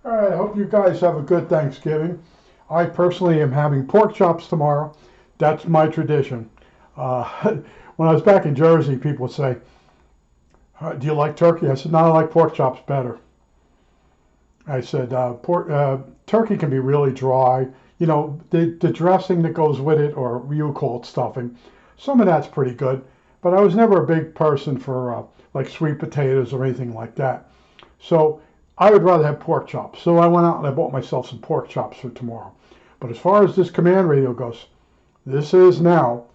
All right, I hope you guys have a good Thanksgiving. I personally am having pork chops tomorrow. That's my tradition. Uh, when I was back in Jersey, people would say, "Do you like turkey?" I said, "No, I like pork chops better." I said, turkey can be really dry. You know, the dressing that goes with it, or you call it stuffing, some of that's pretty good. But I was never a big person for like sweet potatoes or anything like that. So I would rather have pork chops. So I went out and I bought myself some pork chops for tomorrow. But as far as this command radio goes, this is now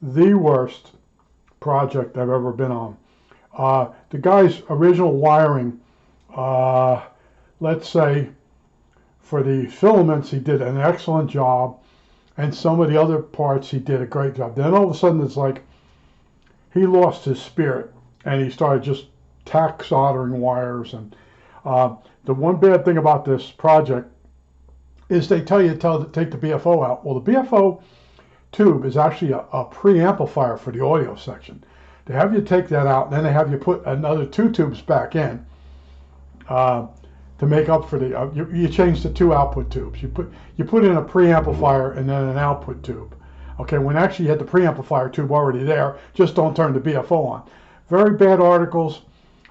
the worst project I've ever been on. The guy's original wiring, uh, let's say for the filaments, he did an excellent job, and some of the other parts, he did a great job. Then all of a sudden, it's like he lost his spirit, and he started just tack soldering wires. And the one bad thing about this project is they tell you to take the BFO out. Well, the BFO tube is actually a preamplifier for the audio section. They have you take that out, and then they have you put another two tubes back in uh, to make up for the. You change the two output tubes. You put in a preamplifier and then an output tube. Okay, when actually you had the preamplifier tube already there, just don't turn the BFO on. Very bad articles.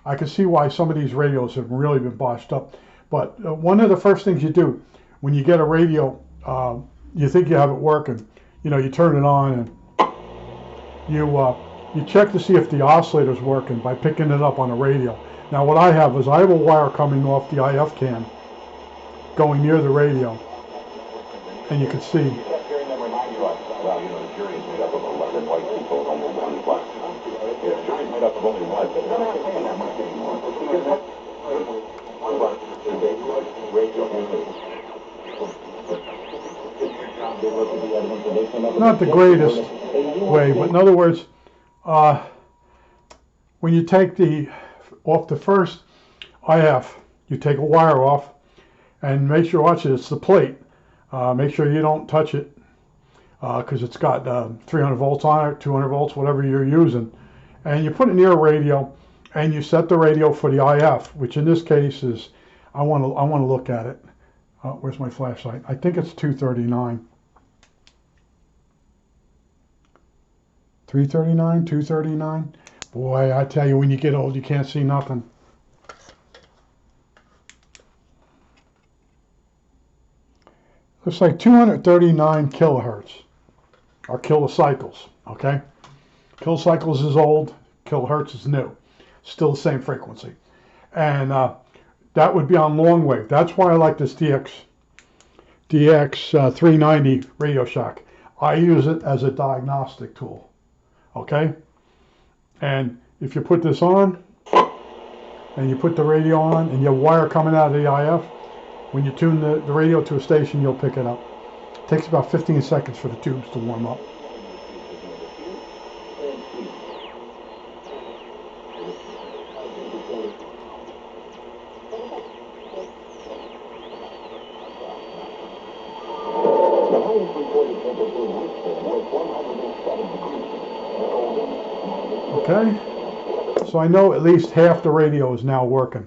I can see why some of these radios have really been botched up. But one of the first things you do when you get a radio, you think you have it working. You know, you turn it on and you check to see if the oscillator's working by picking it up on the radio. Now what I have is I have a wire coming off the IF can going near the radio, and you can see. Not the greatest way, but in other words, when you take off the first IF, you take a wire off and make sure, watch it, it's the plate. Make sure you don't touch it because it's got 300 volts on it, 200 volts, whatever you're using. And you put it near a radio and you set the radio for the IF, which in this case is, I want to look at it. Where's my flashlight? I think it's 239. 339, 239. Boy, I tell you, when you get old, you can't see nothing. Looks like 239 kilohertz, or kilocycles, okay? Kilocycles is old, kilohertz is new. Still the same frequency. And that would be on long wave. That's why I like this DX390 Radio Shack. I use it as a diagnostic tool, okay? And if you put this on, and you put the radio on, and you have wire coming out of the IF, when you tune the radio to a station, you'll pick it up. It takes about 15 seconds for the tubes to warm up. Okay, so I know at least half the radio is now working.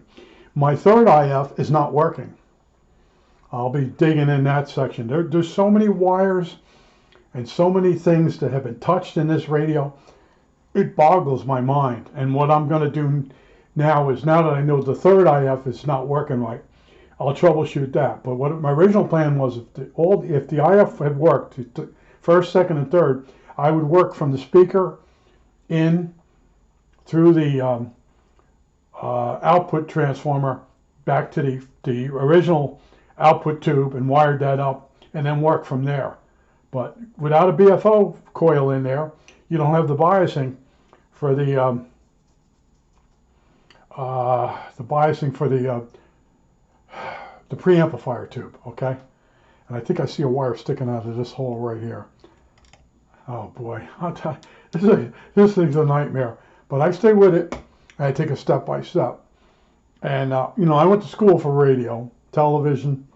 My third IF is not working. I'll be digging in that section. There's so many wires and so many things that have been touched in this radio. It boggles my mind. And what I'm going to do now is, now that I know the third IF is not working right, I'll troubleshoot that. But what my original plan was, if the IF had worked, first, second, and third, I would work from the speaker in through the output transformer back to the original output tube and wired that up, and then work from there. But without a BFO coil in there, you don't have the biasing for the preamplifier tube. Okay, and I think I see a wire sticking out of this hole right here. Oh boy, I'll tell you, this thing's a nightmare. But I stay with it, and I take it step by step. And you know, I went to school for radio, television.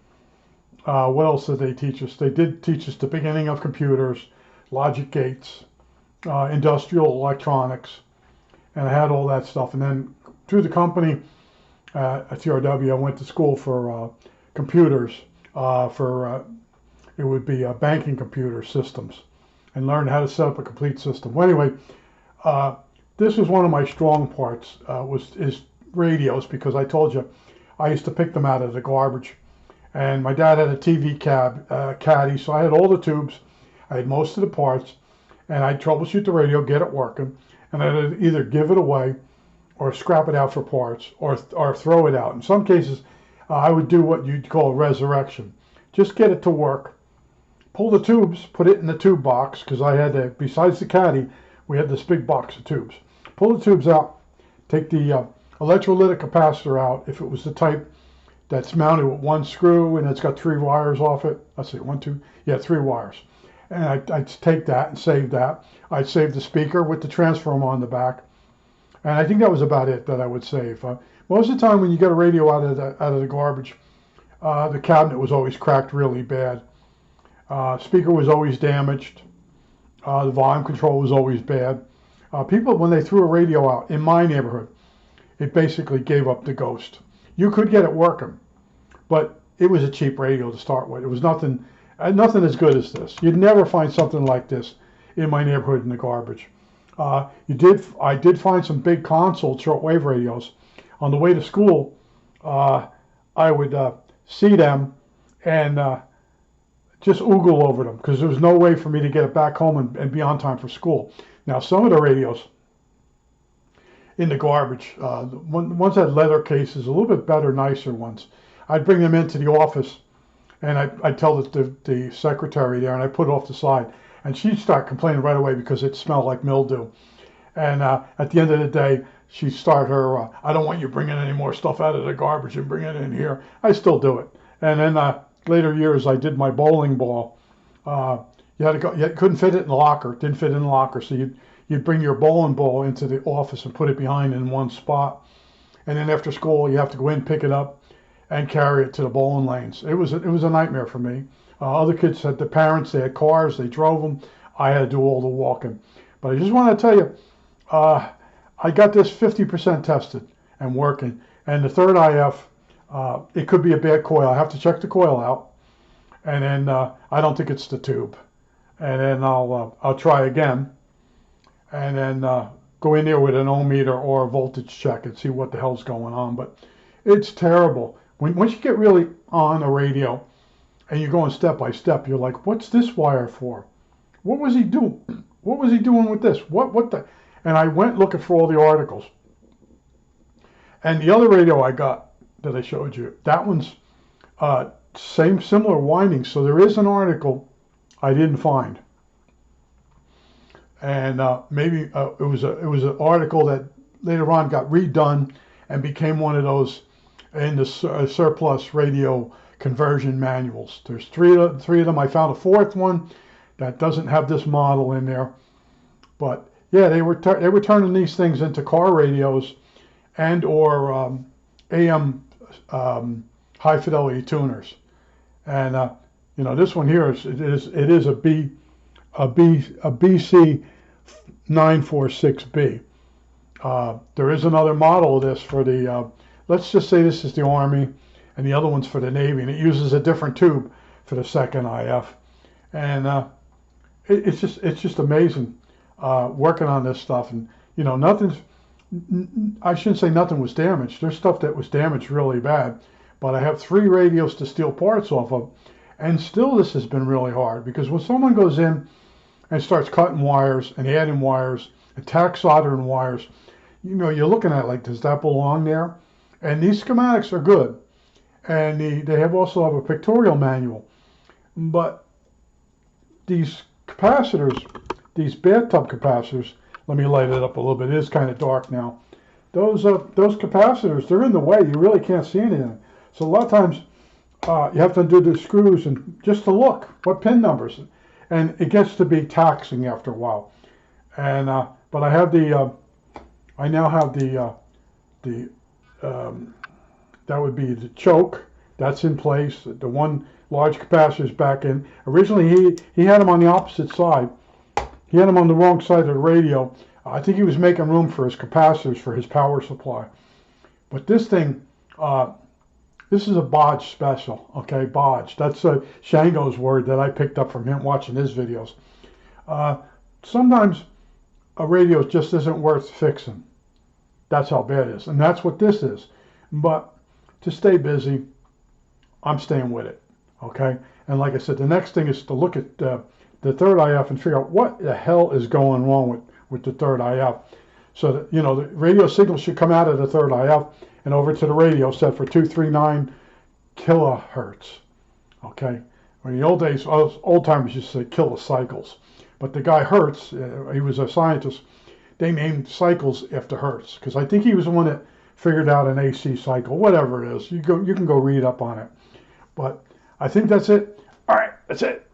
What else did they teach us? They did teach us the beginning of computers, logic gates, industrial electronics, and I had all that stuff. And then through the company at TRW, I went to school for computers for it would be banking computer systems, and learned how to set up a complete system. Well, anyway, this is one of my strong parts is radios, because I told you I used to pick them out of the garbage. And my dad had a TV caddy, so I had all the tubes, I had most of the parts, and I'd troubleshoot the radio, get it working, and I'd either give it away or scrap it out for parts, or throw it out. In some cases, I would do what you'd call resurrection. Just get it to work, pull the tubes, put it in the tube box, because I had besides the caddy, we had this big box of tubes. Pull the tubes out, take the electrolytic capacitor out, if it was the type that's mounted with one screw and it's got 3 wires off it. Let's see, 1, 2, yeah, 3 wires. And I'd take that and save that. I'd save the speaker with the transformer on the back. And I think that was about it that I would save. Most of the time when you get a radio out of the garbage, the cabinet was always cracked really bad. Speaker was always damaged. The volume control was always bad. People, when they threw a radio out in my neighborhood, it basically gave up the ghost. You could get it working, but it was a cheap radio to start with. It was nothing as good as this. You'd never find something like this in my neighborhood in the garbage. I did find some big console shortwave radios. On the way to school, I would see them and just oogle over them, because there was no way for me to get it back home and be on time for school. Now, some of the radios in the garbage, the ones that had leather cases, a little bit better, nicer ones, I'd bring them into the office, and I'd tell the secretary there, and I'd put it off the side, and she'd start complaining right away because it smelled like mildew. And at the end of the day, she'd start her, I don't want you bringing any more stuff out of the garbage and bring it in here. I still do it. And then later years, I did my bowling ball. You had to go, you couldn't fit it in the locker. It didn't fit in the locker, so you'd bring your bowling ball into the office and put it behind in one spot. And then after school, you have to go in, pick it up, and carry it to the bowling lanes. It was a nightmare for me. Other kids had the parents, they had cars, they drove them. I had to do all the walking. But I just want to tell you, I got this 50% tested and working. And the third IF, it could be a bad coil. I have to check the coil out. And then I don't think it's the tube. And then I'll try again. And then go in there with an ohm meter or a voltage check and see what the hell's going on. But it's terrible. Once you get really on a radio and you're going step by step, you're like, what's this wire for? What was he doing? What was he doing with this? What the? And I went looking for all the articles. And the other radio I got that I showed you, that one's similar windings. So there is an article I didn't find. And maybe it was an article that later on got redone and became one of those in the surplus radio conversion manuals. There's three of them. I found a fourth one that doesn't have this model in there, but yeah, they were turning these things into car radios and or AM high fidelity tuners. And you know, this one here it is a BC 946B. There is another model of this for the, let's just say this is the Army, and the other one's for the Navy, and it uses a different tube for the second IF. And it's just amazing working on this stuff. And you know, I shouldn't say nothing was damaged. There's stuff that was damaged really bad, but I have 3 radios to steal parts off of, and still this has been really hard, because when someone goes in and starts cutting wires and adding wires and tack soldering wires, you know, you're looking at it like, does that belong there? And these schematics are good, and they also have a pictorial manual, but these capacitors, these bathtub capacitors, let me light it up a little bit, it is kind of dark now. Those capacitors, they're in the way, you really can't see anything. So a lot of times you have to undo the screws and just to look, what pin numbers, and it gets to be taxing after a while. And but I have I now have that would be the choke, that's in place. The one large capacitor is back in. Originally he had them on the opposite side. He had them on the wrong side of the radio. I think he was making room for his capacitors for his power supply. But this thing This is a Bodge special, okay? Bodge. That's Shango's word that I picked up from him watching his videos. Sometimes a radio just isn't worth fixing. That's how bad it is. And that's what this is. But to stay busy, I'm staying with it, okay? And like I said, the next thing is to look at the third IF and figure out what the hell is going wrong with the third IF. So that, you know, the radio signal should come out of the third IF and over to the radio set for 239 kilohertz, okay? In the old days, old timers used to say kilocycles. But the guy Hertz, he was a scientist, they named cycles after Hertz, because I think he was the one that figured out an AC cycle, whatever it is. You can go read up on it. But I think that's it. All right, that's it.